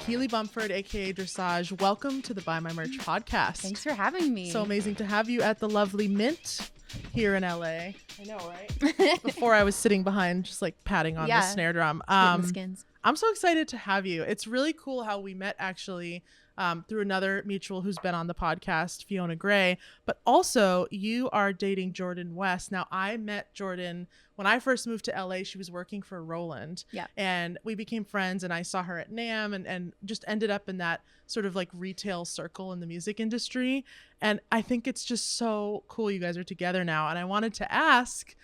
Keeley Bumford, aka Dresage. Welcome to the Buy My Merch podcast. Thanks for having me. So amazing to have you at the lovely Mint here in LA. I know, right? Before I was sitting behind just like patting on the snare drum. The skins. I'm so excited to have you. It's really cool how we met actually through another mutual who's been on the podcast, Fiona Gray, but also you are dating Jordan West. Now, I met Jordan when I first moved to LA. She was working for Roland, and we became friends, and I saw her at NAMM and just ended up in that sort of like retail circle in the music industry. And I think it's just so cool you guys are together now. And I wanted to ask,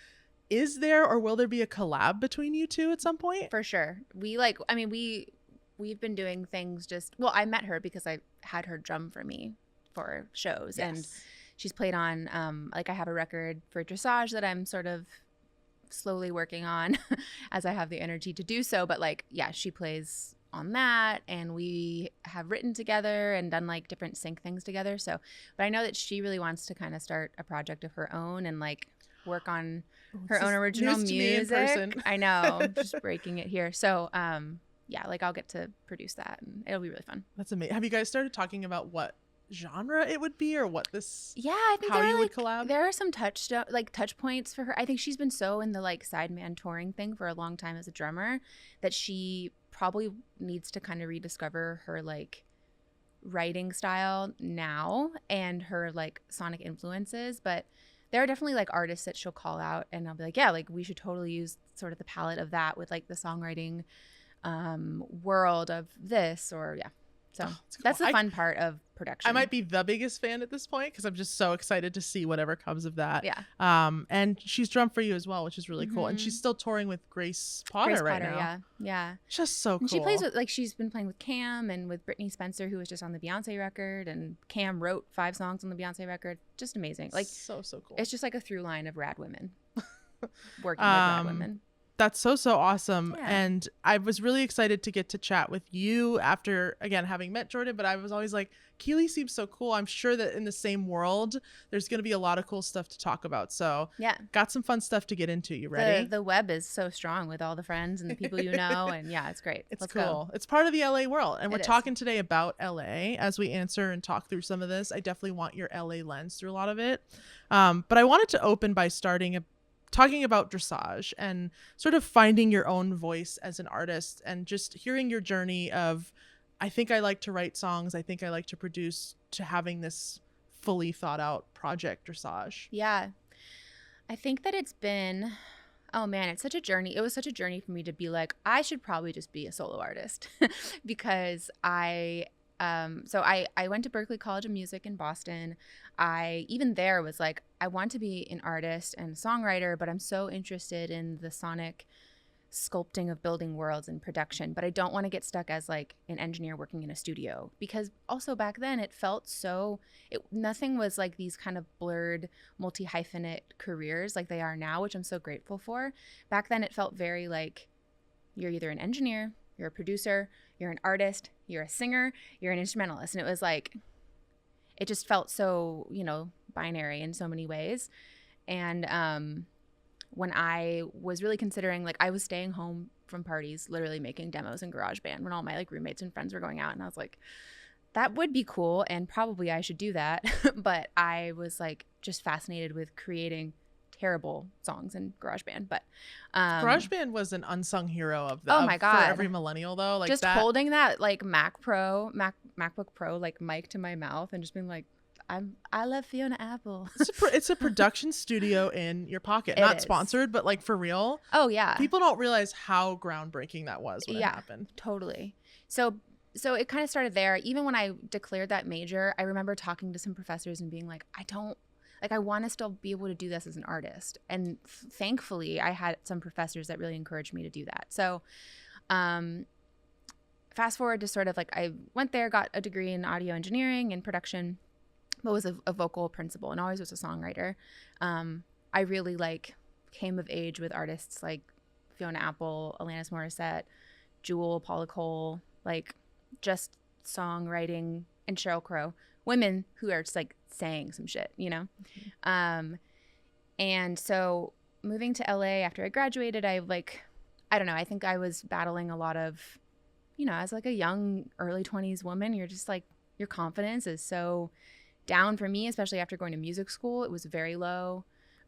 is there or will there be a collab between you two at some point? For sure. We've been doing things I met her because I had her drum for me for shows. Yes. And she's played on, I have a record for Dresage that I'm sort of slowly working on as I have the energy to do so. But she plays on that, and we have written together and done like different sync things together. So, but I know that she really wants to kind of start a project of her own and like work on her own original music. I know, just breaking it here. So, I'll get to produce that, and it'll be really fun. That's amazing. Have you guys started talking about what genre it would be, or what this? Yeah, I think how you would collab. There are some touch points for her. I think she's been so in the like sideman touring thing for a long time as a drummer that she probably needs to kind of rediscover her like writing style now and her like sonic influences. But there are definitely like artists that she'll call out, and I'll be like, we should totally use sort of the palette of that with like the songwriting world of this, or so cool. That's the fun part of production. I might be the biggest fan at this point because I'm just so excited to see whatever comes of that. And she's drummed for you as well, which is really cool. And she's still touring with Grace Potter right now. Yeah. Just so cool. And she plays with she's been playing with Cam and with Brittany Spencer, who was just on the Beyonce record, and Cam wrote 5 songs on the Beyonce record. Just amazing. Like so cool. It's just like a through line of rad women working with rad women. That's so awesome. Yeah. And I was really excited to get to chat with you after, again, having met Jordan, but I was always like, Keeley seems so cool. I'm sure that in the same world, there's going to be a lot of cool stuff to talk about. So got some fun stuff to get into. You ready? The web is so strong with all the friends and the people you know. And it's great. It's cool. It's part of the LA world. And we're talking today about LA as we answer and talk through some of this. I definitely want your LA lens through a lot of it. But I wanted to open by talking about Dresage and sort of finding your own voice as an artist, and just hearing your journey of, I think I like to write songs, I think I like to produce, to having this fully thought out project, Dresage. Yeah. I think that it's been, it's such a journey. It was such a journey for me to be like, I should probably just be a solo artist because I went to Berklee College of Music in Boston. I even there was like, I want to be an artist and a songwriter, but I'm so interested in the sonic sculpting of building worlds and production, but I don't want to get stuck as like an engineer working in a studio, because also back then it felt nothing was like these kind of blurred multi-hyphenate careers like they are now, which I'm so grateful for. Back then it felt very like you're either an engineer, you're a producer, you're an artist, you're a singer, you're an instrumentalist. And it was like, it just felt so, binary in so many ways. And when I was really considering, like, I was staying home from parties, literally making demos in GarageBand when all my like roommates and friends were going out. And I was like, that would be cool, and probably I should do that. But I was like just fascinated with creating terrible songs in GarageBand. But GarageBand was an unsung hero of that. Oh my God. For every millennial though. Like just holding that like MacBook Pro like mic to my mouth and just being like, I love Fiona Apple. It's a production studio in your pocket. Not sponsored, but like for real. Oh yeah. People don't realize how groundbreaking that was when it happened. Totally. So it kind of started there. Even when I declared that major, I remember talking to some professors and being like, I want to still be able to do this as an artist. And thankfully, I had some professors that really encouraged me to do that. So fast forward to sort of like, I went there, got a degree in audio engineering and production, but was a vocal principal and always was a songwriter. I really like came of age with artists like Fiona Apple, Alanis Morissette, Jewel, Paula Cole, like just songwriting, and Sheryl Crow. Women who are just like saying some shit, Mm-hmm. And so moving to LA after I graduated, I don't know, I think I was battling a lot of as like a young early 20s woman, you're just like, your confidence is so down. For me, especially after going to music school, it was very low.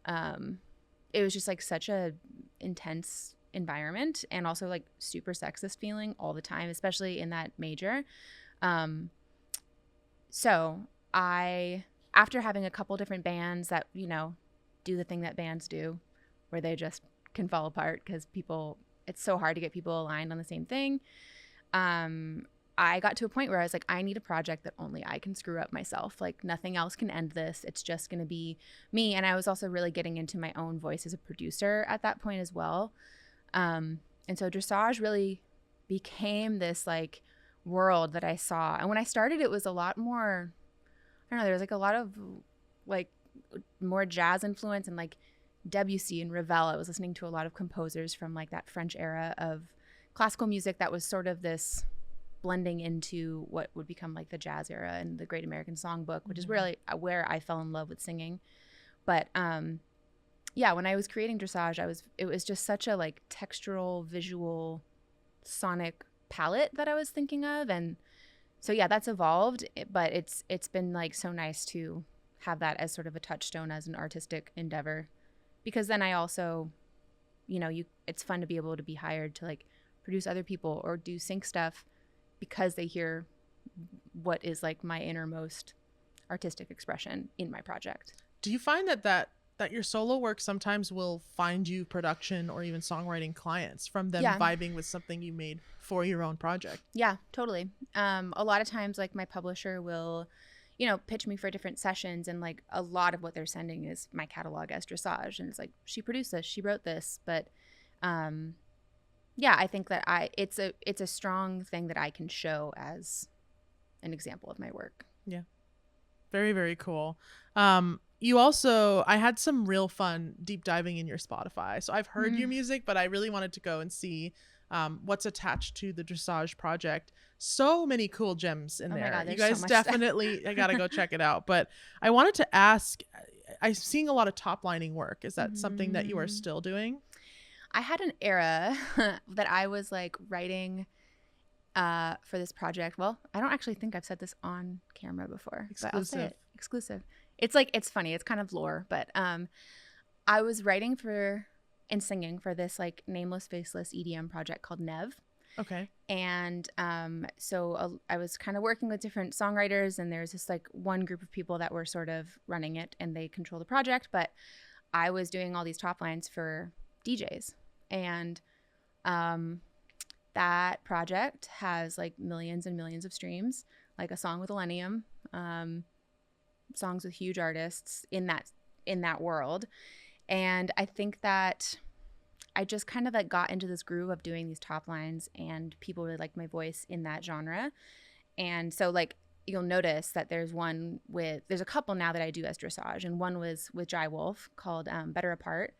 It was just like such a intense environment, and also like super sexist feeling all the time, especially in that major. So after having a couple different bands that, do the thing that bands do, where they just can fall apart because it's so hard to get people aligned on the same thing. I got to a point where I was like, I need a project that only I can screw up myself. Like, nothing else can end this. It's just going to be me. And I was also really getting into my own voice as a producer at that point as well. And so Dresage really became this like world that I saw. And when I started, it was a lot more, I don't know, there was like a lot of like more jazz influence and like Debussy and Ravel. I was listening to a lot of composers from like that French era of classical music that was sort of this blending into what would become like the jazz era and the Great American Songbook, which is really where I fell in love with singing. But yeah, when I was creating Dresage, it was just such a like textural, visual, sonic palette that I was thinking of. And so yeah, that's evolved, but it's been like so nice to have that as sort of a touchstone as an artistic endeavor, because then I also, it's fun to be able to be hired to like produce other people or do sync stuff, because they hear what is like my innermost artistic expression in my project. Do you find that your solo work sometimes will find you production or even songwriting clients from them vibing with something you made for your own project? Yeah, totally. A lot of times like my publisher will, pitch me for different sessions, and like a lot of what they're sending is my catalog as Dresage, and it's like, she produced this, she wrote this, but yeah, I think that it's a strong thing that I can show as an example of my work. Yeah. Very, very cool. I had some real fun deep diving in your Spotify. So I've heard your music, but I really wanted to go and see what's attached to the Dresage project. So many cool gems in there. My God, you guys definitely, I got to go check it out. But I wanted to ask, I'm seeing a lot of toplining work. Is that something that you are still doing? I had an era that I was like writing for this project. Well, I don't actually think I've said this on camera before. Exclusive. But I'll say it. Exclusive. It's like, it's funny. It's kind of lore, but I was writing and singing for this like nameless, faceless EDM project called Nev. Okay. And so I was kind of working with different songwriters, and there's this like one group of people that were sort of running it, and they control the project. But I was doing all these top lines for DJs, and that project has like millions and millions of streams, like A Song with Millennium, songs with huge artists in that world. And I think that I just kind of like got into this groove of doing these top lines, and people really like my voice in that genre. And so like you'll notice that there's a couple now that I do as Dresage, and one was with Jai Wolf called Better Apart.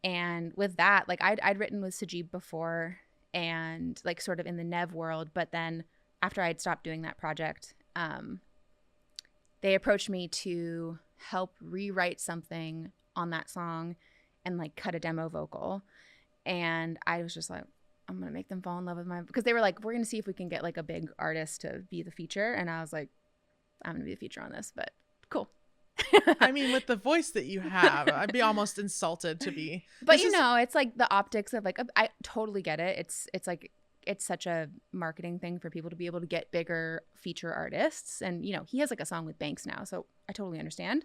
And with that, like I'd written with Sajib before, and like sort of in the Nev world, but then after I'd stopped doing that project, they approached me to help rewrite something on that song and like cut a demo vocal. And I was just like, I'm going to make them fall in love with because they were like, we're going to see if we can get like a big artist to be the feature. And I was like, I'm going to be the feature on this, but cool. I mean, with the voice that you have, I'd be almost insulted to be. But it's like the optics of like, I totally get it. It's like, it's such a marketing thing for people to be able to get bigger feature artists. And, he has like a song with Banks now, so I totally understand.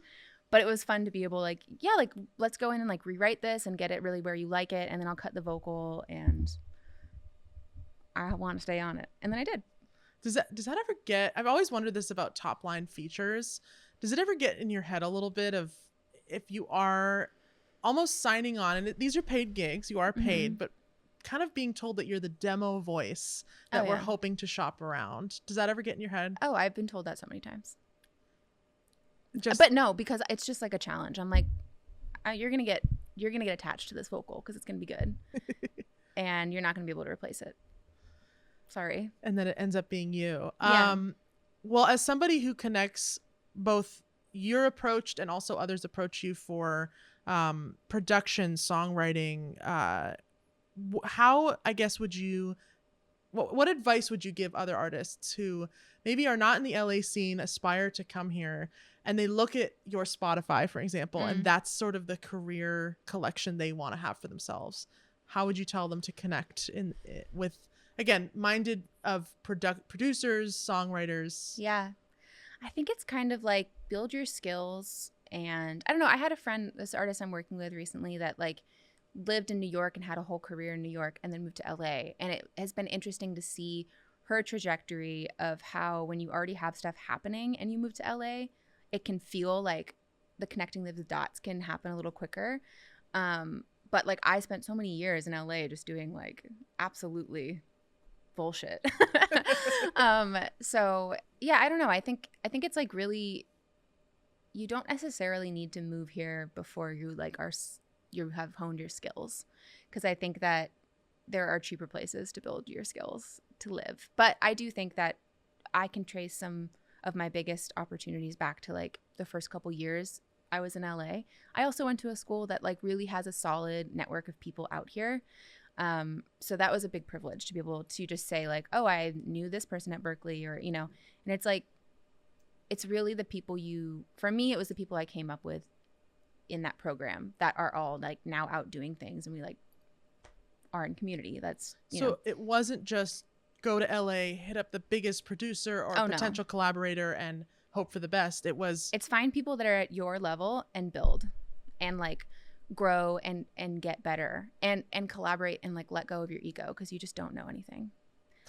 But it was fun to be able to like, yeah, like let's go in and like rewrite this and get it really where you like it. And then I'll cut the vocal, and I want to stay on it. And then I did. Does that ever get, I've always wondered this about top line features. Does it ever get in your head a little bit of if you are almost signing on, and these are paid gigs, you are paid, but kind of being told that you're the demo voice that we're hoping to shop around. Does that ever get in your head? Oh, I've been told that so many times. But no, because it's just like a challenge. I'm like, you're gonna get attached to this vocal because it's gonna be good, and you're not gonna be able to replace it. Sorry. And then it ends up being you. Yeah. Well, as somebody who connects both your approach and also others approach you for production, songwriting, how, I guess, would you what advice would you give other artists who maybe are not in the LA scene, aspire to come here, and they look at your Spotify, for example, and that's sort of the career collection they want to have for themselves? How would you tell them to connect with, again, minded of producers, songwriters? Yeah. I think it's kind of like build your skills. And I don't know, I had a friend, this artist I'm working with recently, that like lived in New York and had a whole career in New York and then moved to LA. And it has been interesting to see her trajectory of how when you already have stuff happening and you move to LA, it can feel like the connecting of the dots can happen a little quicker. But like I spent so many years in LA just doing like absolutely bullshit. So yeah, I don't know. I think it's like really, you don't necessarily need to move here before you like you have honed your skills, because I think that there are cheaper places to build your skills to live. But I do think that I can trace some of my biggest opportunities back to like the first couple years I was in LA. I also went to a school that like really has a solid network of people out here. So that was a big privilege to be able to just say like, oh, I knew this person at Berkeley, or, and it's like, it's really the people for me, it was the people I came up with in that program that are all like now out doing things, and we like are in community. That's, so it wasn't just go to LA, hit up the biggest producer or potential collaborator and hope for the best. It's find people that are at your level and build and like grow and get better and collaborate and like let go of your ego, because you just don't know anything.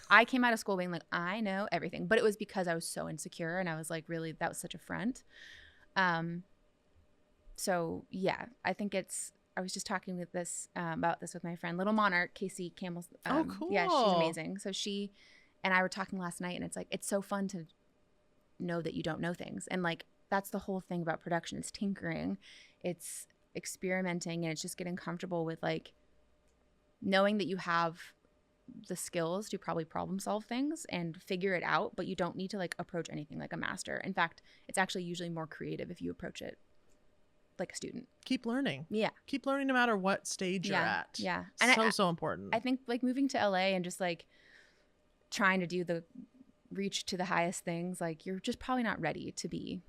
I came out of school being like, I know everything, but it was because I was so insecure and I was like, really, that was such a front. So yeah, I think I was just talking about this with my friend, Little Monarch, Casey Campbell. Oh, cool. Yeah, she's amazing. So she and I were talking last night, and it's like, it's so fun to know that you don't know things. And like, that's the whole thing about production. It's tinkering, it's experimenting, and it's just getting comfortable with like knowing that you have the skills to probably problem solve things and figure it out, but you don't need to like approach anything like a master. In fact, it's actually usually more creative if you approach it like a student. Keep learning. Yeah. Keep learning no matter what stage you're at. Yeah. And so important. I think like moving to LA and just like trying to reach to the highest things, like you're just probably not ready to be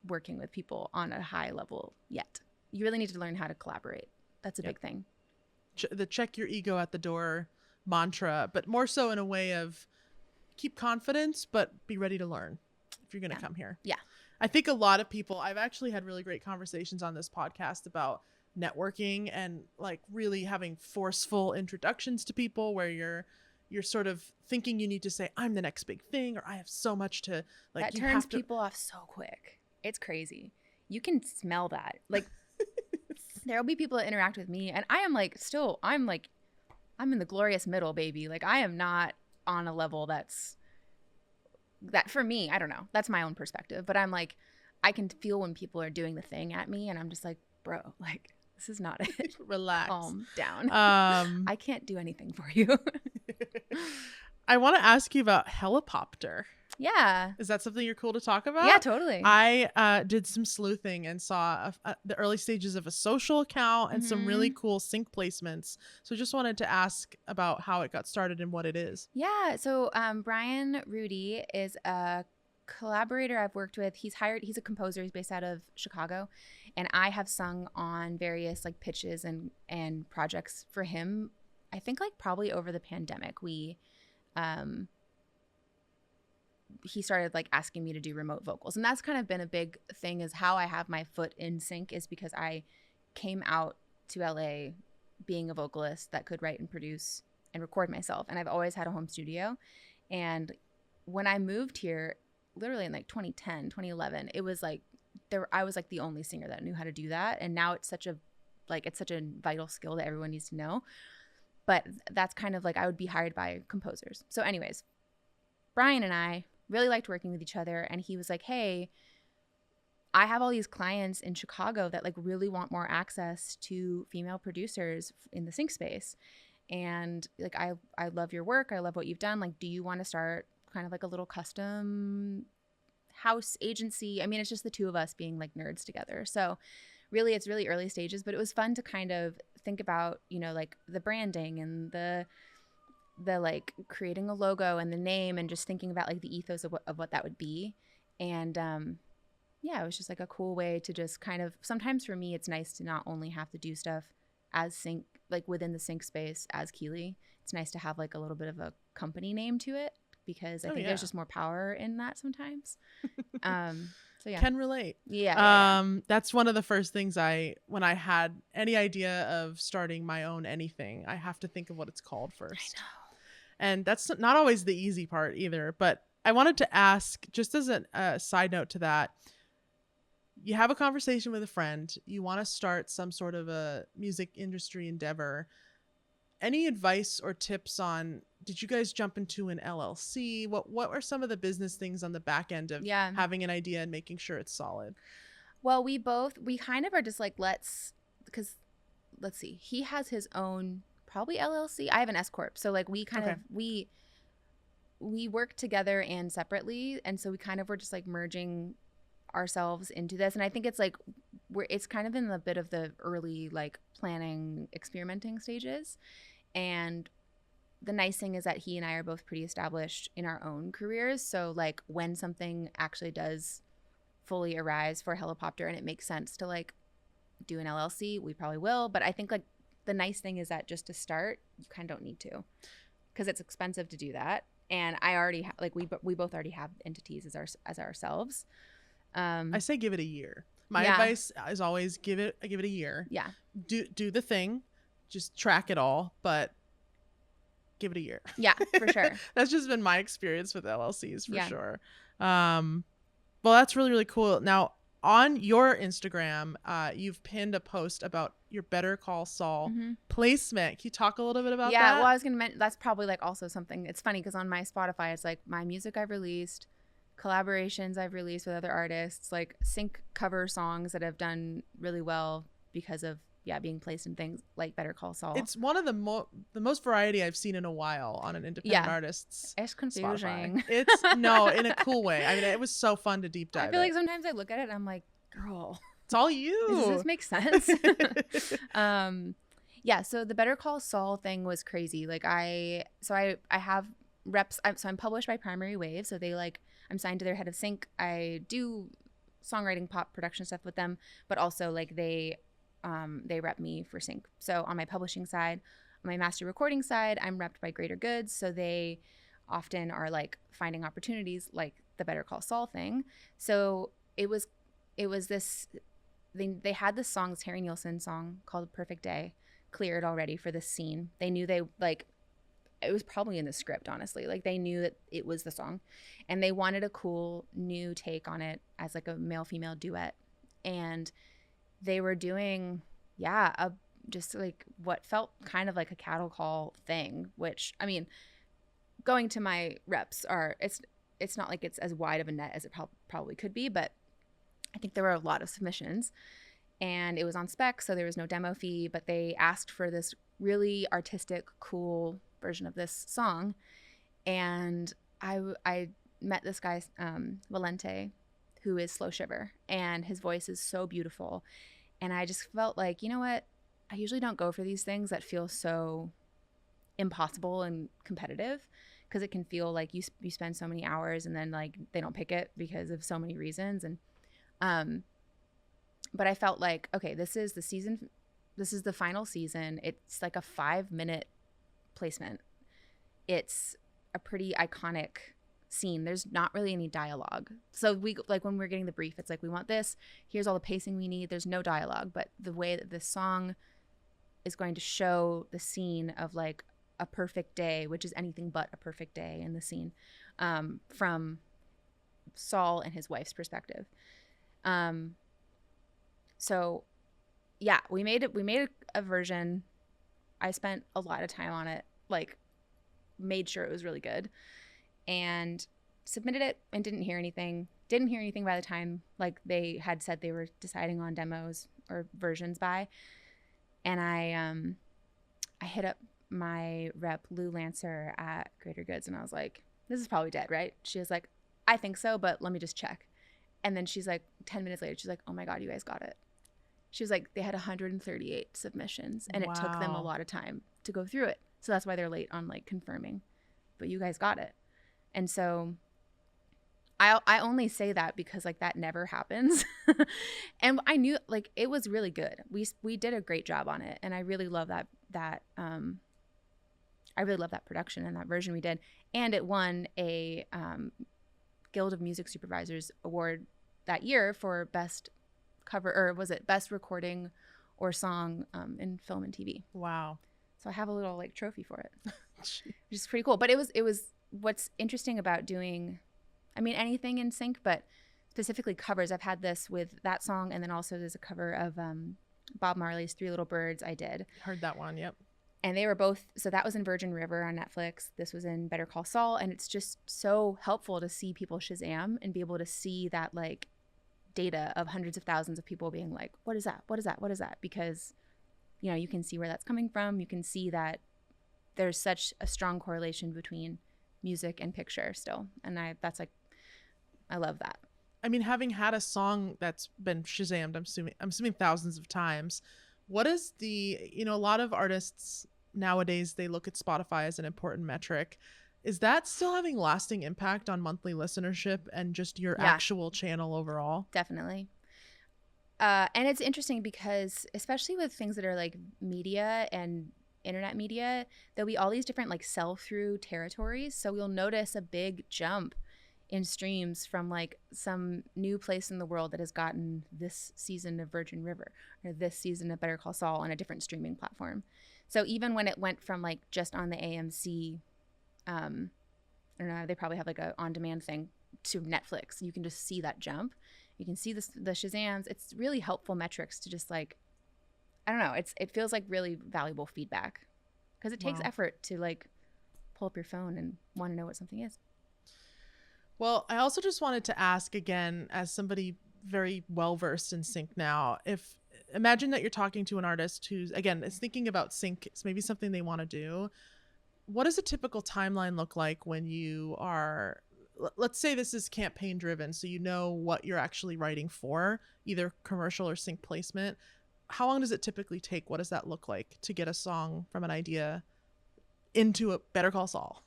working with people on a high level yet. You really need to learn how to collaborate. That's a big thing. The check your ego at the door mantra, but more so in a way of keep confidence, but be ready to learn if you're going to come here. Yeah. I think a lot of people, I've actually had really great conversations on this podcast about networking and like really having forceful introductions to people where you're sort of thinking you need to say, I'm the next big thing, or I have so much to like. That turns people off so quick. It's crazy. You can smell that. Like there'll be people that interact with me and I am like, I'm in the glorious middle, baby. Like I am not on a level that for me, I don't know. That's my own perspective. But I'm like, I can feel when people are doing the thing at me and I'm just like, bro, like this is not it. Relax. Calm down. I can't do anything for you. I want to ask you about Helicopter. Yeah. Is that something you're cool to talk about? Yeah, totally. I did some sleuthing and saw the early stages of a social account and some really cool sync placements. So just wanted to ask about how it got started and what it is. Yeah. So Brian Rudy is a collaborator I've worked with. He's a composer. He's based out of Chicago. And I have sung on various like pitches and projects for him. I think like probably over the pandemic, he started like asking me to do remote vocals. And that's kind of been a big thing, is how I have my foot in sync is because I came out to LA being a vocalist that could write and produce and record myself. And I've always had a home studio. And when I moved here, literally in like 2010, 2011, it was like I was like the only singer that knew how to do that. And now it's such a vital skill that everyone needs to know. But that's kind of like, I would be hired by composers. So anyways, Brian and I really liked working with each other. And he was like, hey, I have all these clients in Chicago that like really want more access to female producers in the sync space. And like, I love your work. I love what you've done. Like, do you want to start kind of like a little custom house agency? I mean, it's just the two of us being like nerds together. So really, it's really early stages, but it was fun to kind of think about, like the branding and the the like creating a logo and the name and just thinking about like the ethos of what that would be. And yeah, it was just like a cool way to just kind of, sometimes for me, it's nice to not only have to do stuff as Sync, like within the Sync space as Keeley. It's nice to have like a little bit of a company name to it, because I think there's just more power in that sometimes. So yeah. Can relate. Yeah. That's one of the first things when I had any idea of starting my own anything, I have to think of what it's called first. I know. And that's not always the easy part either. But I wanted to ask, just as a side note to that, you have a conversation with a friend, you want to start some sort of a music industry endeavor. Any advice or tips on, did you guys jump into an LLC? What are some of the business things on the back end of having an idea and making sure it's solid? Well, we kind of are just like, let's see. He has his own probably LLC. I have an S corp. So like we kind of we work together and separately, and so we kind of were just like merging ourselves into this. And I think it's like it's kind of in the bit of the early like planning, experimenting stages. And the nice thing is that he and I are both pretty established in our own careers. So like when something actually does fully arise for Helicopter and it makes sense to like do an LLC, we probably will. But I think like the nice thing is that just to start, you kind of don't need to, because it's expensive to do that. And I already like we both already have entities as ourselves. I say give it a year. My advice is always give it a year. Yeah. Do the thing, just track it all, but give it a year. Yeah, for sure. That's just been my experience with LLCs for sure. Well, that's really, really cool. Now, on your Instagram, you've pinned a post about your Better Call Saul placement. Can you talk a little bit about that? Yeah, well, I was going to mention, that's probably like also something, it's funny because on my Spotify, it's like my music I've released, collaborations I've released with other artists, like Sync cover songs that have done really well because of being placed in things like Better Call Saul. It's one of the most variety I've seen in a while on an independent artist's It's confusing. Spotify. It's no, in a cool way. I mean, it was so fun to deep dive. I feel like sometimes I look at it and I'm like, girl, it's all you. Does this make sense? Yeah, so the Better Call Saul thing was crazy. Like I have reps. So I'm published by Primary Wave. So I'm signed to their head of Sync. I do songwriting, pop production stuff with them, but also like they rep me for Sync. So on my publishing side, on my master recording side, I'm repped by Greater Goods. So they often are like finding opportunities like the Better Call Saul thing. So it was this, they had this song, this Harry Nilsson song called Perfect Day, cleared already for this scene. They knew it was probably in the script, honestly. Like they knew that it was the song, and they wanted a cool new take on it as like a male-female duet. And they were doing, just like what felt kind of like a cattle call thing, which, I mean, going to my reps it's not like it's as wide of a net as it probably could be, but I think there were a lot of submissions, and it was on spec, so there was no demo fee, but they asked for this really artistic, cool version of this song. And I met this guy, Valente, who is Slow Shiver, and his voice is so beautiful. And I just felt like, you know what? I usually don't go for these things that feel so impossible and competitive, because it can feel like you spend so many hours and then like they don't pick it because of so many reasons. And but I felt like, okay, this is the final season. It's like a 5-minute placement. It's a pretty iconic scene. There's not really any dialogue. So we, like, when we're getting the brief, it's like, we want this, here's all the pacing we need. There's no dialogue, but the way that this song is going to show the scene of like a perfect day, which is anything but a perfect day in the scene, from Saul and his wife's perspective. So yeah, we made a version. I spent a lot of time on it, like made sure it was really good, and submitted it and didn't hear anything by the time like they had said they were deciding on demos or versions by. And I hit up my rep Lou Lancer at Greater Goods, and I was like, this is probably dead, right? She was like, I think so, but let me just check. And then she's like, 10 minutes later, she's like, oh my God, you guys got it. She was like, they had 138 submissions, and it took them a lot of time to go through it. So that's why they're late on like confirming. But you guys got it. And so I only say that because like that never happens. And I knew like it was really good. We did a great job on it, and I really love that I really love that production and that version we did. And it won a Guild of Music Supervisors award that year for best cover, or was it best recording or song in film and TV. Wow. So I have a little like trophy for it, which is pretty cool. But it was what's interesting about doing, I mean, anything in sync, but specifically covers. I've had this with that song, and then also there's a cover of Bob Marley's Three Little Birds I did. Heard that one, yep. And they were both, so that was in Virgin River on Netflix. This was in Better Call Saul. And it's just so helpful to see people Shazam and be able to see that like data of hundreds of thousands of people being like, what is that? What is that? What is that? Because, you know, you can see where that's coming from. You can see that there's such a strong correlation between music and picture still. And I love that. I mean, having had a song that's been Shazammed, I'm assuming thousands of times, what is a lot of artists nowadays, they look at Spotify as an important metric. Is that still having lasting impact on monthly listenership and just your actual channel overall? Definitely. And it's interesting because especially with things that are like media and internet media, there'll be all these different like sell-through territories. So you'll notice a big jump in streams from like some new place in the world that has gotten this season of Virgin River or this season of Better Call Saul on a different streaming platform. So even when it went from like just on the AMC, I don't know, they probably have like a on-demand thing, to Netflix, you can just see that jump. You can see the Shazams. It's really helpful metrics to just like, I don't know, it feels like really valuable feedback because it takes effort to like pull up your phone and want to know what something is. Well, I also just wanted to ask again, as somebody very well versed in sync now, imagine that you're talking to an artist who's, again, is thinking about sync. It's maybe something they want to do. What does a typical timeline look like when you are, let's say this is campaign driven, so you know what you're actually writing for, either commercial or sync placement. How long does it typically take? What does that look like to get a song from an idea into a Better Call Saul?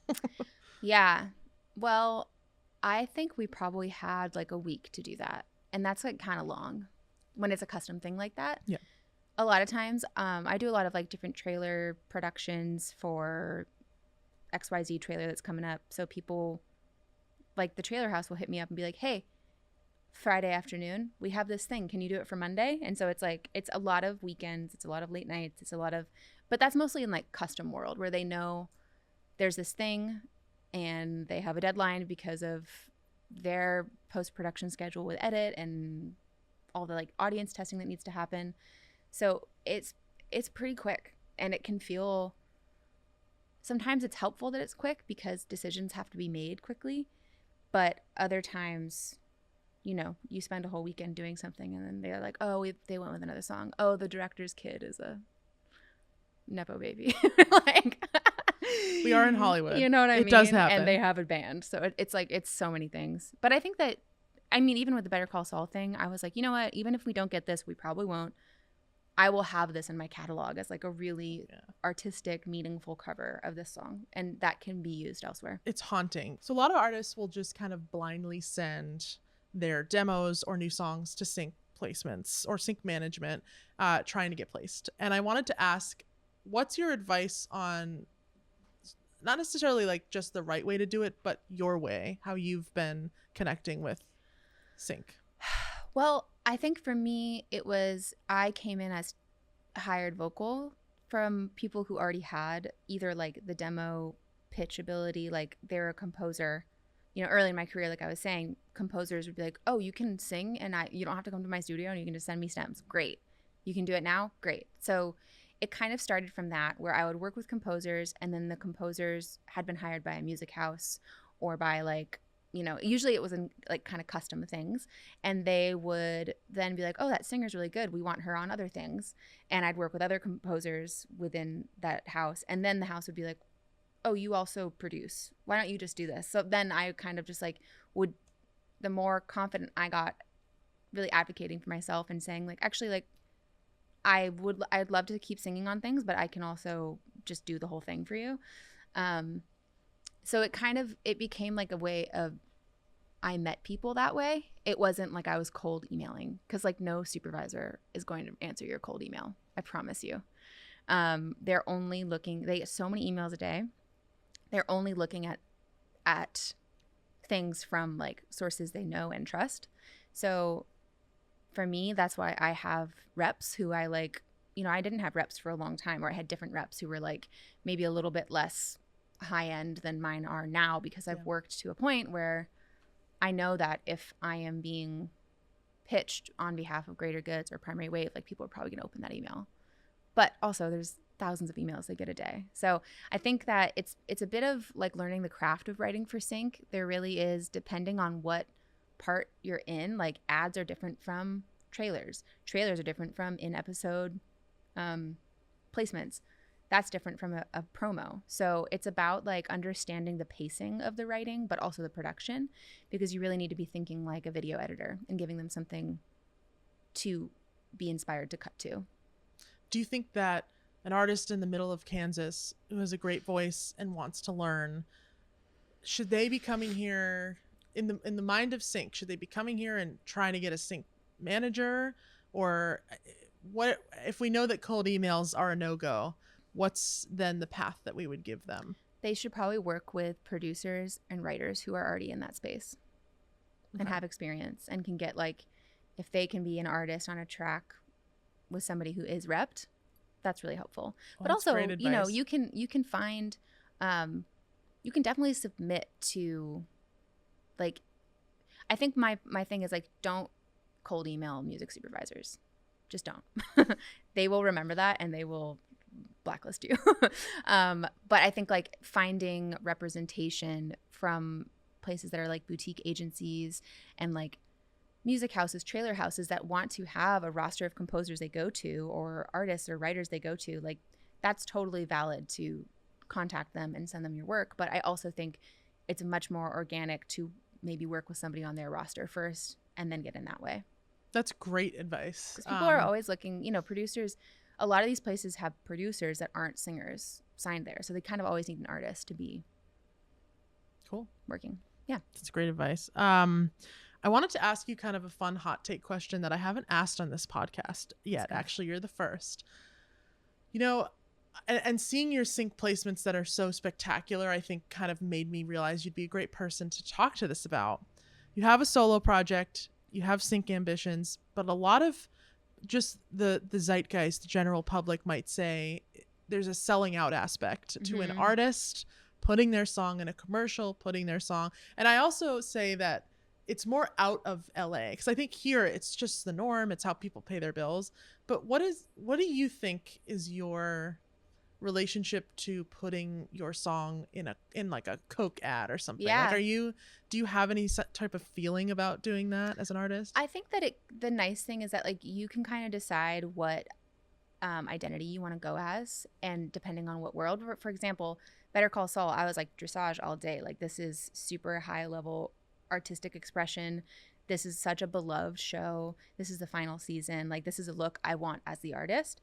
Yeah. Well, I think we probably had like a week to do that. And that's like kind of long when it's a custom thing like that. Yeah. A lot of times I do a lot of like different trailer productions for XYZ trailer that's coming up. So people like the trailer house will hit me up and be like, hey, Friday afternoon, we have this thing. Can you do it for Monday? And so it's like, it's a lot of weekends. It's a lot of late nights. It's a lot of, but that's mostly in like custom world where they know there's this thing and they have a deadline because of their post-production schedule with edit and all the like audience testing that needs to happen. So it's pretty quick, and it can feel, sometimes it's helpful that it's quick because decisions have to be made quickly, but other times, you know, you spend a whole weekend doing something and then they're like, oh, they went with another song. Oh, the director's kid is a Nepo baby. Like, we are in Hollywood. You know what I mean? It does happen. And they have a band. So it's like, it's so many things. But I think that, I mean, even with the Better Call Saul thing, I was like, you know what? Even if we don't get this, we probably won't. I will have this in my catalog as like a really artistic, meaningful cover of this song. And that can be used elsewhere. It's haunting. So a lot of artists will just kind of blindly send their demos or new songs to sync placements or sync management, trying to get placed. And I wanted to ask, what's your advice on not necessarily like just the right way to do it, but your way, how you've been connecting with sync? Well, I think for me, it was, I came in as hired vocal from people who already had either like the demo pitch ability, like they're a composer. You know, early in my career, like I was saying, composers would be like, oh, you can sing and you don't have to come to my studio and you can just send me stems. Great. You can do it now? Great. So it kind of started from that, where I would work with composers, and then the composers had been hired by a music house or by like, you know, usually it was in like kind of custom things, and they would then be like, oh, that singer's really good. We want her on other things. And I'd work with other composers within that house. And then the house would be like, oh, you also produce. Why don't you just do this? So then I kind of just like would, the more confident I got really advocating for myself and saying like, actually, like, I'd love to keep singing on things, but I can also just do the whole thing for you. So it became like a way of, I met people that way. It wasn't like I was cold emailing, because like no supervisor is going to answer your cold email. I promise you. They're only looking, they get so many emails a day. They're only looking at things from like sources they know and trust. So for me, that's why I have reps who I like, I didn't have reps for a long time, or I had different reps who were like maybe a little bit less high end than mine are now, because I've worked to a point where I know that if I am being pitched on behalf of Greater Goods or Primary Wave, like people are probably going to open that email. But also there's thousands of emails they get a day. So I think that it's a bit of like learning the craft of writing for sync. There really is, depending on what part you're in. Like ads are different from trailers. Trailers are different from in-episode placements. That's different from a promo. So it's about like understanding the pacing of the writing, but also the production, because you really need to be thinking like a video editor and giving them something to be inspired to cut to. Do you think that an artist in the middle of Kansas who has a great voice and wants to learn, should they be coming here in the mind of sync? Should they be coming here and trying to get a sync manager? Or what if we know that cold emails are a no-go? What's then the path that we would give them? They should probably work with producers and writers who are already in that space and have experience and can get, like, if they can be an artist on a track with somebody who is repped, that's really helpful. But also, you can find, you can definitely submit to, like, I think my thing is like, don't cold email music supervisors. Just don't. They will remember that and they will blacklist you. But I think like finding representation from places that are like boutique agencies and like music houses, trailer houses that want to have a roster of composers they go to, or artists or writers they go to, like that's totally valid to contact them and send them your work. But I also think it's much more organic to maybe work with somebody on their roster first and then get in that way. That's great advice. Because people are always looking, producers, a lot of these places have producers that aren't singers signed there. So they kind of always need an artist to be working. Yeah. That's great advice. I wanted to ask you kind of a fun hot take question that I haven't asked on this podcast yet. Actually, you're the first. And seeing your sync placements that are so spectacular, I think kind of made me realize you'd be a great person to talk to this about. You have a solo project, you have sync ambitions, but a lot of just the zeitgeist, the general public might say there's a selling out aspect to an artist putting their song in a commercial, putting their song. And I also say that it's more out of LA, because I think here it's just the norm. It's how people pay their bills. But what do you think is your relationship to putting your song in like a Coke ad or something? Yeah. Like, do you have any type of feeling about doing that as an artist? I think that the nice thing is that like you can kind of decide what identity you want to go as, and depending on what world. For example, Better Call Saul, I was like Dresage all day. Like this is super high level artistic expression. This is such a beloved show. This is the final season. Like this is a look I want as the artist.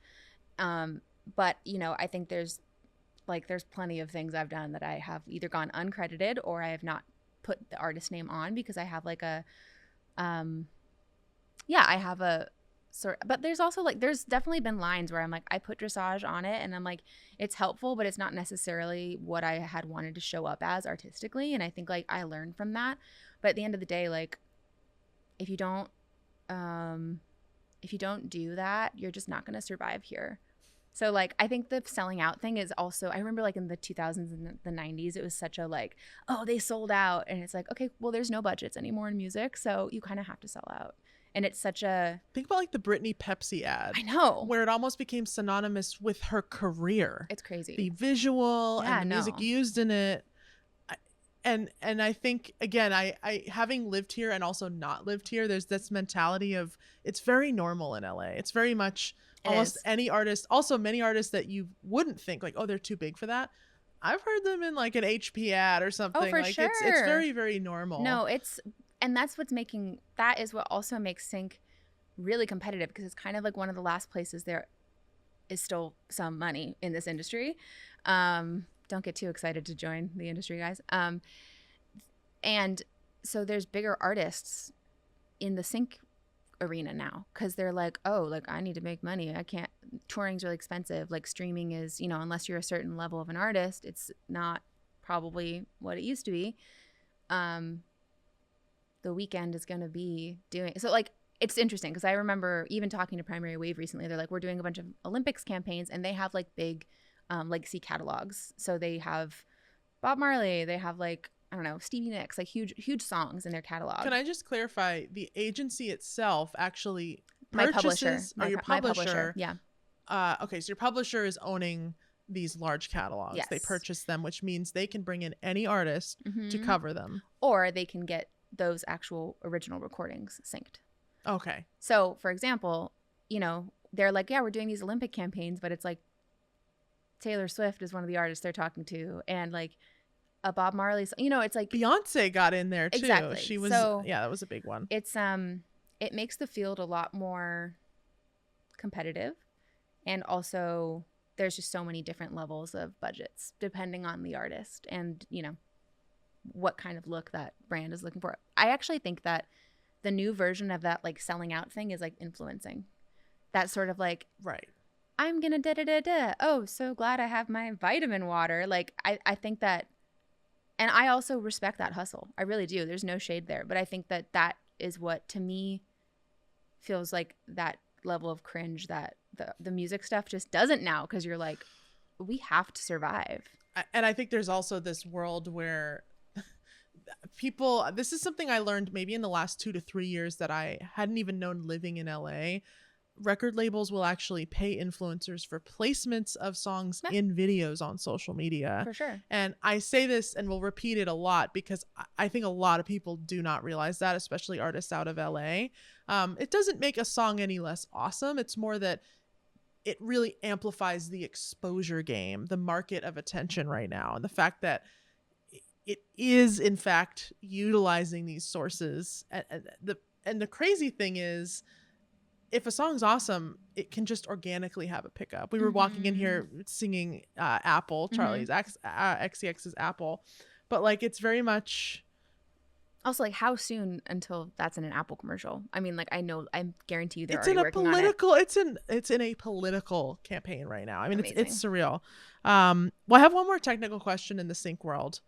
But I think there's plenty of things I've done that I have either gone uncredited or I have not put the artist name on, because I have like I have a sort. But there's also like there's definitely been lines where I'm like I put Dresage on it and I'm like it's helpful, but it's not necessarily what I had wanted to show up as artistically. And I think like I learned from that. But at the end of the day, like if you don't do that, you're just not going to survive here. So like I think the selling out thing is also, I remember like in the 2000s and the 90s, it was such a like, oh, they sold out. And it's like, okay, well, there's no budgets anymore in music. So you kind of have to sell out. And it's such a... Think about like the Britney Pepsi ad. I know. Where it almost became synonymous with her career. It's crazy. The visual and the music used in it. And I think, again, I having lived here and also not lived here, there's this mentality of it's very normal in LA. It's very much almost any artist, also many artists that you wouldn't think like, oh, they're too big for that. I've heard them in like an HP ad or something. Oh, for like sure. It's very, very normal. No, and that's that is what also makes sync really competitive, because it's kind of like one of the last places there is still some money in this industry. Don't get too excited to join the industry, guys. And so there's bigger artists in the sync arena now because they're like, oh, like I need to make money. I can't, touring's really expensive. Like streaming is, you know, unless you're a certain level of an artist, it's not probably what it used to be. The Weeknd is going to be doing, so like, it's interesting because I remember even talking to Primary Wave recently. They're like, we're doing a bunch of Olympics campaigns and they have like big legacy catalogs. So they have Bob Marley, they have like, I don't know, Stevie Nicks, like huge songs in their catalog. Can I just clarify? The agency itself actually my purchases, publisher, your my publisher, yeah. Okay, so your publisher is owning these large catalogs. Yes. They purchase them, which means they can bring in any artist to cover them, or they can get those actual original recordings synced. Okay. So, for example, you know, they're like, yeah, we're doing these Olympic campaigns, but it's like Taylor Swift is one of the artists they're talking to, and like a Bob Marley, you know, it's like Beyonce got in there too. Exactly. She was, so yeah, that was a big one. It's it makes the field a lot more competitive, and also there's just so many different levels of budgets depending on the artist and, you know, what kind of look that brand is looking for. I actually think that the new version of that like selling out thing is like influencing. That sort of like, right. I'm gonna da-da-da-da. Oh, so glad I have my vitamin water. Like I think that, and I also respect that hustle. I really do. There's no shade there. But I think that that is what, to me, feels like that level of cringe that the music stuff just doesn't now, because you're like, we have to survive. And I think there's also this world where people, this is something I learned maybe in the last 2 to 3 years that I hadn't even known living in LA. Record labels will actually pay influencers for placements of songs in videos on social media. For sure. And I say this and will repeat it a lot because I think a lot of people do not realize that, especially artists out of LA. It doesn't make a song any less awesome. It's more that it really amplifies the exposure game, the market of attention right now. And the fact that it is, in fact, utilizing these sources. And the crazy thing is, if a song's awesome, it can just organically have a pickup. We were walking in here singing Apple, Charlie's XCX's Apple. But like, it's very much... Also, like, how soon until that's in an Apple commercial? I mean, like, I guarantee you they're it's already in a working political, on it. It's in a political campaign right now. I mean, Amazing. it's surreal. Well, I have one more technical question in the sync world.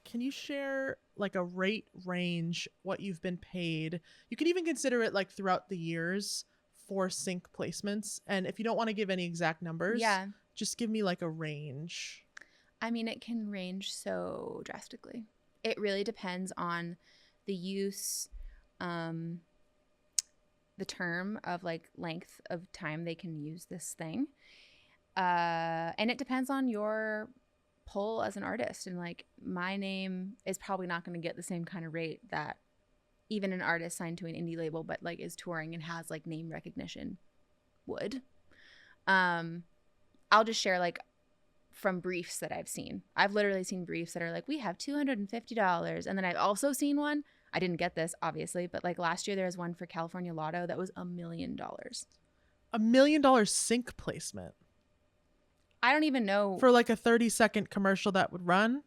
Can you share like a rate range, what you've been paid? You can even consider it like throughout the years for sync placements. And if you don't want to give any exact numbers, just give me like a range. I mean, it can range so drastically. It really depends on the use, the term of like length of time they can use this thing. And it depends on your pull as an artist. And like, my name is probably not going to get the same kind of rate that even an artist signed to an indie label but like is touring and has like name recognition would. I'll just share like from briefs that I've seen. I've literally seen briefs that are like, we have $250. And then I've also seen one, I didn't get this obviously, but like last year there was one for California Lotto that was $1 million. $1 million sync placement. I don't even know. For like a 30-second commercial that would run.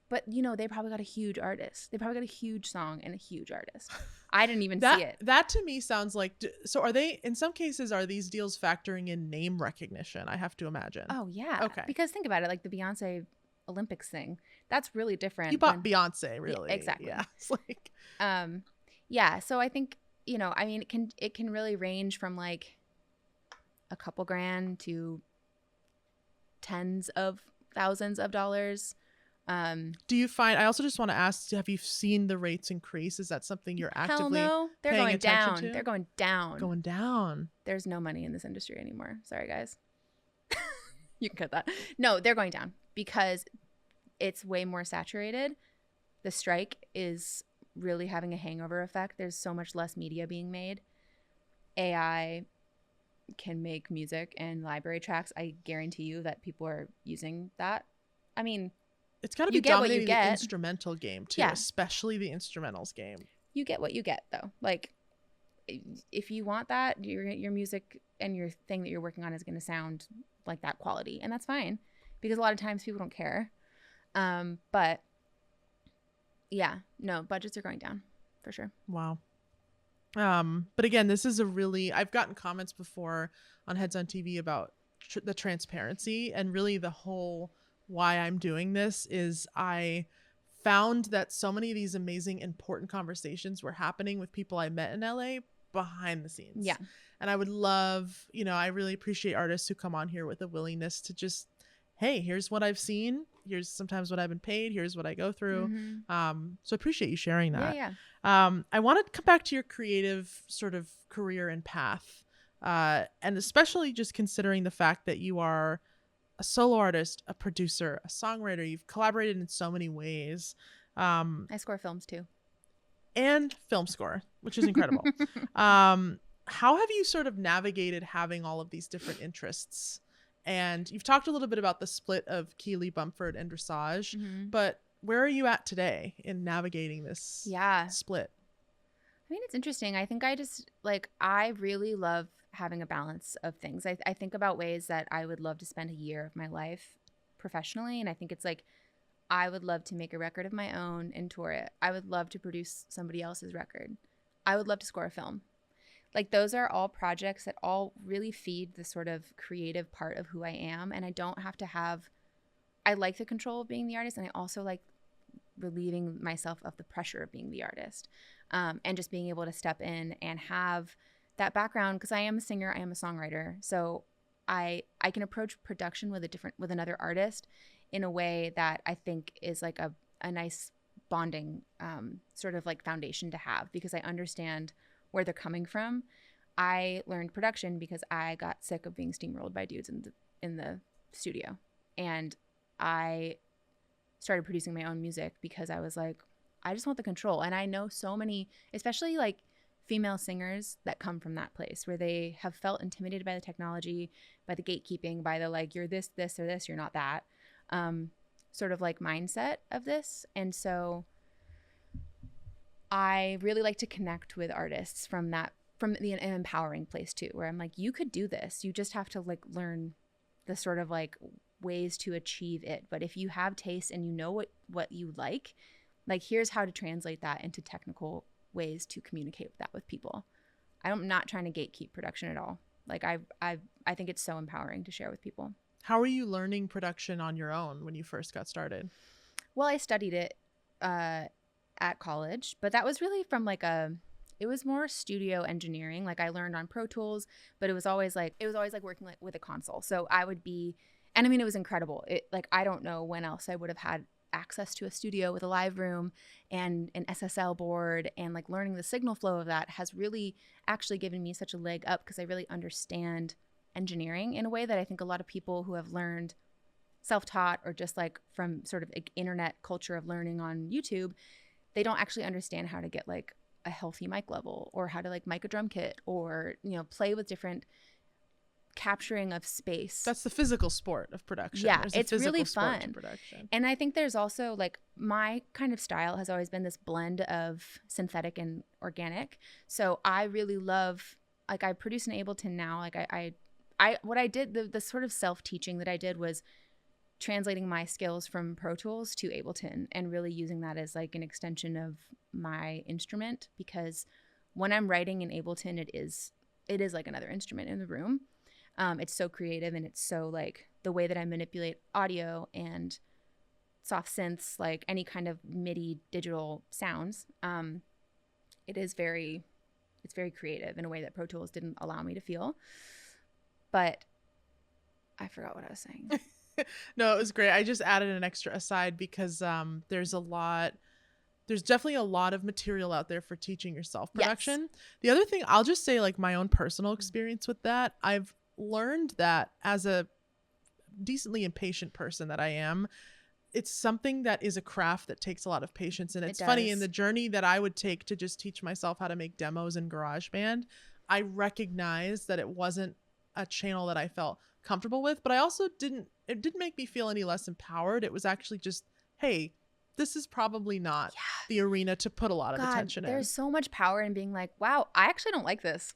But, you know, they probably got a huge artist. They probably got a huge song and a huge artist. I didn't even see it. That to me sounds like... So are they... In some cases, are these deals factoring in name recognition? I have to imagine. Oh, yeah. Okay. Because think about it. Like the Beyonce Olympics thing. That's really different. You bought Beyonce, really. Yeah, exactly. Yeah. It's like... Yeah. So I think, you know, I mean, it can really range from like a couple grand to tens of thousands of dollars. Do you find, I also just want to ask, have you seen the rates increase? Is that something you're actively They're paying going attention down. to? They're going down. Going down. There's no money in this industry anymore. Sorry, guys. You can cut that. No, they're going down because it's way more saturated. The strike is really having a hangover effect. There's so much less media being made. AI can make music and library tracks. I guarantee you that people are using that. I mean, it's got to be dominating the instrumental game too, especially the instrumentals game. You get what you get though. Like, if you want that, your music and your thing that you're working on is going to sound like that quality, and that's fine, because a lot of times people don't care. But yeah, no, budgets are going down for sure. Wow. But again, this is I've gotten comments before on Heads on TV about the transparency, and really the whole why I'm doing this is I found that so many of these amazing, important conversations were happening with people I met in LA behind the scenes. Yeah. And I would love, I really appreciate artists who come on here with a willingness to just, hey, here's what I've seen. Here's sometimes what I've been paid. Here's what I go through. Mm-hmm. So I appreciate you sharing that. Yeah. I want to come back to your creative sort of career and path. And especially just considering the fact that you are a solo artist, a producer, a songwriter. You've collaborated in so many ways. I score films too. And film score, which is incredible. How have you sort of navigated having all of these different interests? And you've talked a little bit about the split of Keeley, Bumford, and Dresage, but where are you at today in navigating this split? I mean, it's interesting. I think I really love having a balance of things. I think about ways that I would love to spend a year of my life professionally. And I think it's like, I would love to make a record of my own and tour it. I would love to produce somebody else's record. I would love to score a film. Like, those are all projects that all really feed the sort of creative part of who I am. And I don't have to I like the control of being the artist. And I also like relieving myself of the pressure of being the artist. And just being able to step in and have that background, because I am a singer, I am a songwriter. So I can approach production with another artist in a way that I think is like a nice bonding sort of like foundation to have, because I understand where they're coming from. I learned production because I got sick of being steamrolled by dudes in the studio, and I started producing my own music because I was like, I just want the control. And I know so many, especially like female singers, that come from that place where they have felt intimidated by the technology, by the gatekeeping, by the like, you're this, or this, you're not that, sort of like mindset of this. And so I really like to connect with artists from an empowering place too, where I'm like, you could do this. You just have to like learn the sort of like ways to achieve it. But if you have taste and you know what you like, here's how to translate that into technical ways to communicate that with people. I'm not trying to gatekeep production at all. Like, I think it's so empowering to share with people. How are you learning production on your own when you first got started? Well, I studied it at college, but that was really from it was more studio engineering. Like, I learned on Pro Tools, but it was always like working with a console. So I would be, and I mean, it was incredible. I don't know when else I would have had access to a studio with a live room and an SSL board, and like learning the signal flow of that has really actually given me such a leg up, because I really understand engineering in a way that I think a lot of people who have learned self-taught or just like from sort of internet culture of learning on YouTube, they don't actually understand how to get like a healthy mic level, or how to like mic a drum kit, or play with different capturing of space. That's the physical sport of production. Yeah, it's really fun. Production. And I think there's also like, my kind of style has always been this blend of synthetic and organic. So I really love, like, I produce in Ableton now. Like what I did, the sort of self-teaching that I did was translating my skills from Pro Tools to Ableton, and really using that as like an extension of my instrument, because when I'm writing in Ableton, it is like another instrument in the room. It's so creative, and it's so like the way that I manipulate audio and soft synths, like any kind of MIDI digital sounds. It's very creative in a way that Pro Tools didn't allow me to feel. But I forgot what I was saying. No, it was great. I just added an extra aside because there's definitely a lot of material out there for teaching yourself production. Yes. The other thing, I'll just say, like, my own personal experience with that, I've learned that as a decently impatient person that I am, it's something that is a craft that takes a lot of patience. And it's funny, in the journey that I would take to just teach myself how to make demos in GarageBand, I recognized that it wasn't a channel that I felt comfortable with, but I also it didn't make me feel any less empowered. It was actually just, hey, this is probably not Yeah. the arena to put a lot of God, attention in. there's so much power in being like, wow, I actually don't like this.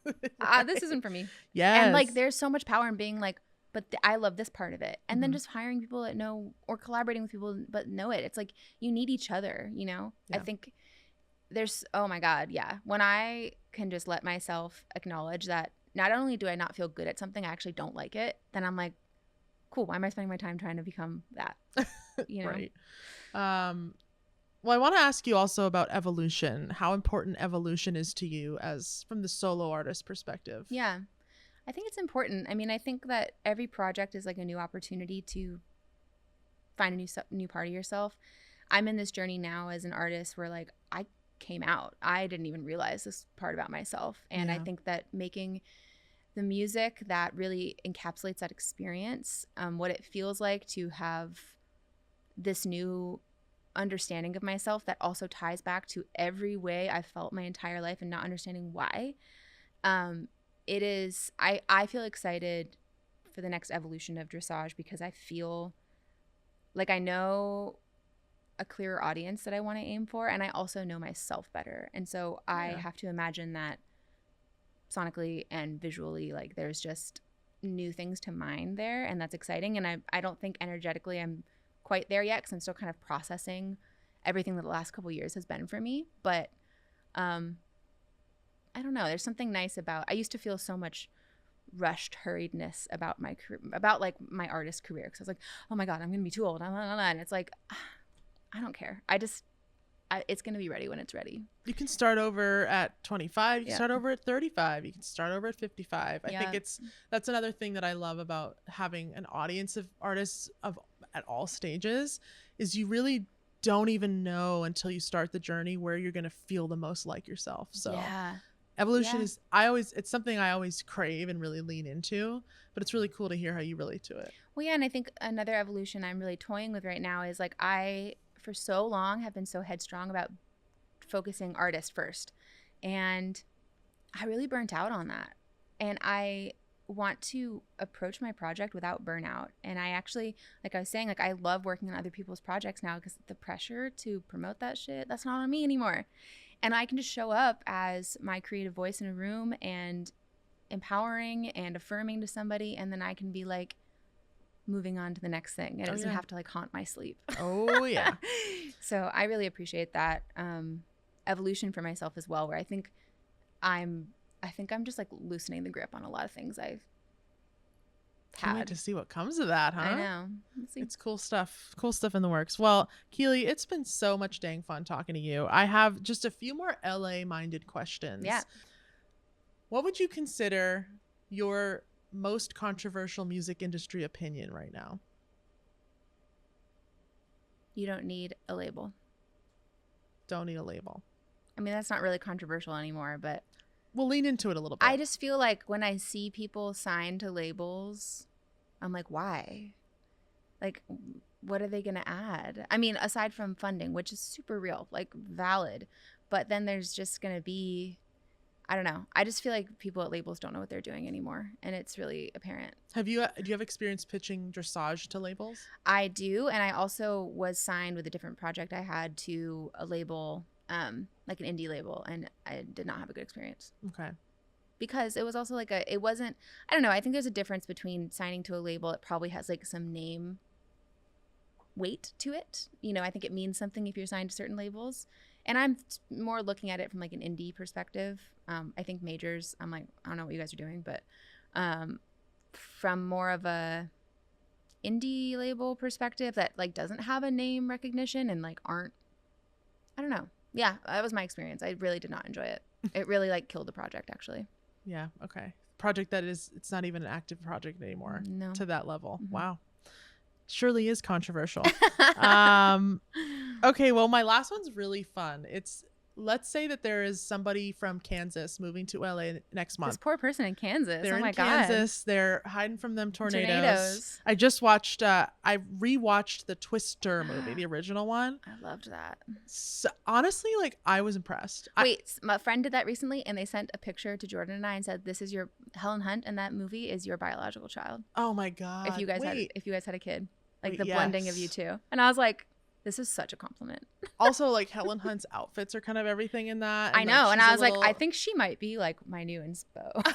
This isn't for me. Yes. And like, there's so much power in being like, but I love this part of it. And then Mhm. just hiring people that know, or collaborating with people but know it. It's like, you need each other, you know? I Yeah. think there's, oh my God, yeah. When I can just let myself acknowledge that not only do I not feel good at something, I actually don't like it, then I'm like, cool, why am I spending my time trying to become that? You know? Right. Well, I want to ask you also about evolution, how important evolution is to you as from the solo artist perspective. Yeah. I think it's important. I mean, I think that every project is like a new opportunity to find a new part of yourself. I'm in this journey now as an artist where like I came out. I didn't even realize this part about myself. And I Yeah. think that making the music that really encapsulates that experience, what it feels like to have this new understanding of myself that also ties back to every way I felt my entire life and not understanding why. It is, I feel excited for the next evolution of Dresage because I feel like I know a clearer audience that I want to aim for, and I also know myself better. And so I have to imagine that sonically and visually, like there's just new things to mine there, and that's exciting. And I don't think energetically I'm quite there yet because I'm still kind of processing everything that the last couple years has been for me. But I don't know. There's something nice about, I used to feel so much rushed hurriedness about my career, about like my artist career, because I was like, oh my God, I'm gonna be too old, and it's like, I don't care. It's gonna be ready when it's ready. You can start over at 25, you can Yeah. start over at 35, you can start over at 55. I Yeah. think that's another thing that I love about having an audience of artists at all stages is you really don't even know until you start the journey where you're going to feel the most like yourself. So Yeah. evolution Yeah. is it's something I always crave and really lean into, but it's really cool to hear how you relate to it. Well, yeah, and I think another evolution I'm really toying with right now is like I for so long have been so headstrong about focusing artist first, and I really burnt out on that. And I want to approach my project without burnout. And I actually, like I was saying, like I love working on other people's projects now because the pressure to promote that shit, that's not on me anymore. And I can just show up as my creative voice in a room and empowering and affirming to somebody, and then I can be like moving on to the next thing. And it doesn't have to like haunt my sleep. Oh yeah. So I really appreciate that evolution for myself as well, where I think I'm just like loosening the grip on a lot of things I've Can't wait had. to see what comes of that, huh? I know. Let's see. It's cool stuff. Cool stuff in the works. Well, Keeley, it's been so much dang fun talking to you. I have just a few more LA-minded questions. Yeah. What would you consider your most controversial music industry opinion right now? You don't need a label. Don't need a label. I mean, that's not really controversial anymore, but We'll lean into it a little bit. I just feel like when I see people signed to labels, I'm like, why? Like, what are they going to add? I mean, aside from funding, which is super real, like valid, but then there's just going to be, I don't know. I just feel like people at labels don't know what they're doing anymore, and it's really apparent. Do you have experience pitching Dresage to labels? I do, and I also was signed with a different project I had to a label, like an indie label, and I did not have a good experience. Okay. Because it was also like it wasn't, I don't know, I think there's a difference between signing to a label. It probably has like some name weight to it. You know, I think it means something if you're signed to certain labels. And I'm more looking at it from like an indie perspective. I think majors, I'm like, I don't know what you guys are doing, but from more of a indie label perspective that like doesn't have a name recognition and like aren't, I don't know. Yeah, that was my experience. I really did not enjoy it. It really like killed the project actually. Yeah. Okay. Project that it's not even an active project anymore. No. To that level. Mm-hmm. Wow. Surely is controversial. Okay, well, my last one's really fun. Let's say that there is somebody from Kansas moving to LA next month. This poor person in Kansas. They're oh my in Kansas. God. They're hiding from them Tornadoes. I just watched. I rewatched the Twister movie, the original one. I loved that. So, honestly, like I was impressed. Wait, my friend did that recently, and they sent a picture to Jordan and I and said, "This is your Helen Hunt, and that movie is your biological child." Oh my God! If you guys had a kid, like the Yes. blending of you two, and I was like, This is such a compliment. Also, like Helen Hunt's outfits are kind of everything in that. I know. And I was like, little... I think she might be like my new inspo.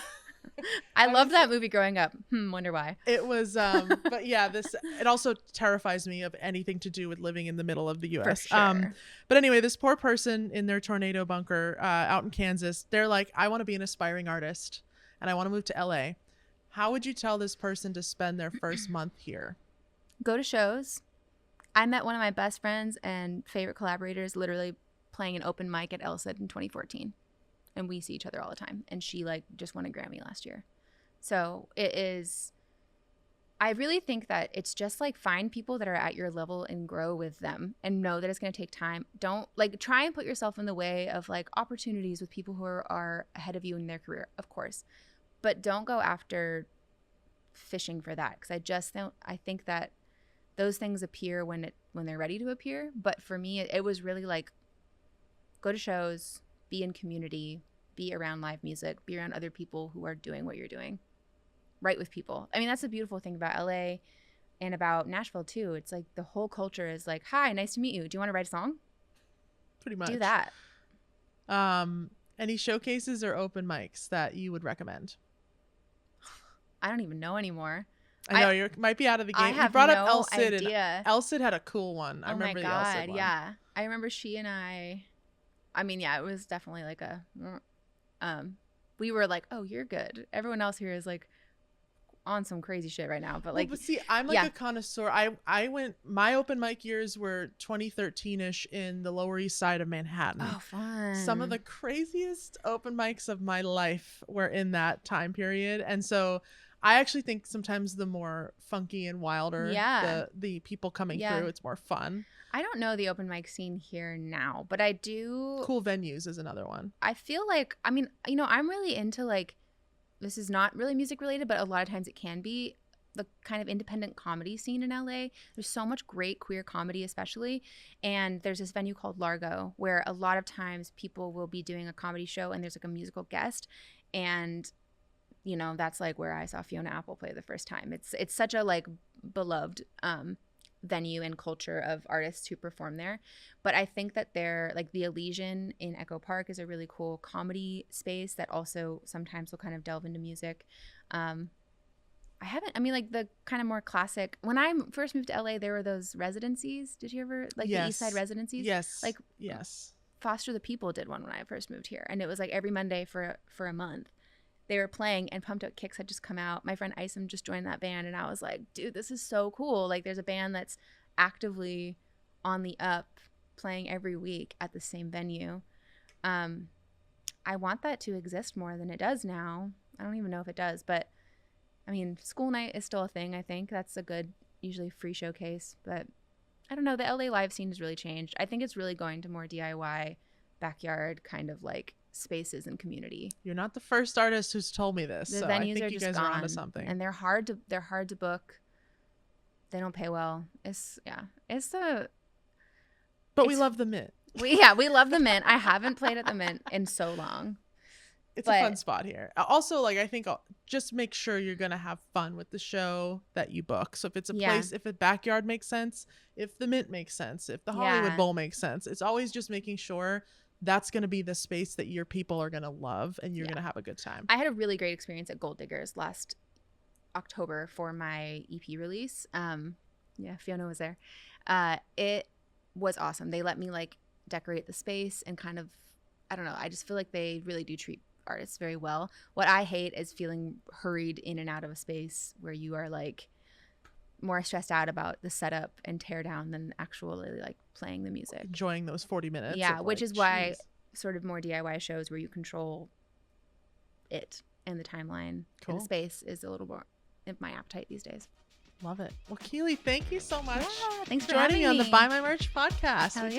I loved that movie growing up. Wonder why. It was, but yeah, it also terrifies me of anything to do with living in the middle of the U.S. For sure. But anyway, this poor person in their tornado bunker out in Kansas, they're like, I want to be an aspiring artist and I want to move to L.A. How would you tell this person to spend their first month here? Go to shows. I met one of my best friends and favorite collaborators literally playing an open mic at LSID in 2014. And we see each other all the time. And she like just won a Grammy last year. So it is, I really think that it's just like find people that are at your level and grow with them and know that it's going to take time. Don't like try and put yourself in the way of like opportunities with people who are ahead of you in their career, of course. But don't go after fishing for that. Because I think that those things appear when they're ready to appear. But for me, it was really like go to shows, be in community, be around live music, be around other people who are doing what you're doing. Write with people. I mean, that's the beautiful thing about LA and about Nashville too. It's like the whole culture is like, hi, nice to meet you. Do you want to write a song? Pretty much. Do that. Any showcases or open mics that you would recommend? I don't even know anymore. I know you might be out of the game. I have you brought no up El Cid. idea. El Cid had a cool one. I remember my the El Cid God, one. yeah. I remember she and I mean, yeah, it was definitely like we were like, oh, you're good. Everyone else here is like on some crazy shit right now. But like, well, but see, I'm like a connoisseur. I went, my open mic years were 2013-ish in the Lower East Side of Manhattan. Oh, fun. Some of the craziest open mics of my life were in that time period. And so I actually think sometimes the more funky and wilder the people coming through, it's more fun. I don't know the open mic scene here now, but I do. Cool Venues is another one. I feel like, I mean, you know, I'm really into like, this is not really music related, but a lot of times it can be the kind of independent comedy scene in LA. There's so much great queer comedy, especially. And there's this venue called Largo where a lot of times people will be doing a comedy show and there's like a musical guest. And, you know, that's like where I saw Fiona Apple play the first time. It's such a like beloved venue and culture of artists who perform there. But I think that they're like the Elysian in Echo Park is a really cool comedy space that also sometimes will kind of delve into music. I mean, like the kind of more classic, when I first moved to LA, there were those residencies. Did you ever like the East Side residencies? Yes. Like yes. Foster the People did one when I first moved here. And it was like every Monday for a month. They were playing and Pumped Up Kicks had just come out. My friend Isom just joined that band and I was like, dude, this is so cool. Like there's a band that's actively on the up playing every week at the same venue. I want that to exist more than it does now. I don't even know if it does, but I mean, school night is still a thing. I think that's a good, usually free showcase, but I don't know. The LA live scene has really changed. I think it's really going to more DIY backyard kind of like spaces and community. You're not the first artist who's told me this. The so venues I think are you just guys gone, are onto something. and they're hard to book. They don't pay well. But we love the Mint. We love the Mint. I haven't played at the Mint in so long. It's a fun spot here. Also, like I think just make sure you're gonna have fun with the show that you book. So if it's a place, if a backyard makes sense, if the Mint makes sense, if the Hollywood Bowl makes sense, it's always just making sure that's going to be the space that your people are going to love and you're going to have a good time. I had a really great experience at Gold Diggers last October for my EP release. Fiona was there. It was awesome. They let me like decorate the space and kind of, I don't know, I just feel like they really do treat artists very well. What I hate is feeling hurried in and out of a space where you are like more stressed out about the setup and tear down than actually like playing the music, enjoying those 40 minutes. Which is why sort of more DIY shows where you control it and the timeline and the space is a little more in my appetite these days. Love it. Well, Keeley, thank you so much. Yeah, thanks for joining me on the me. Buy My Merch podcast. Hell yeah.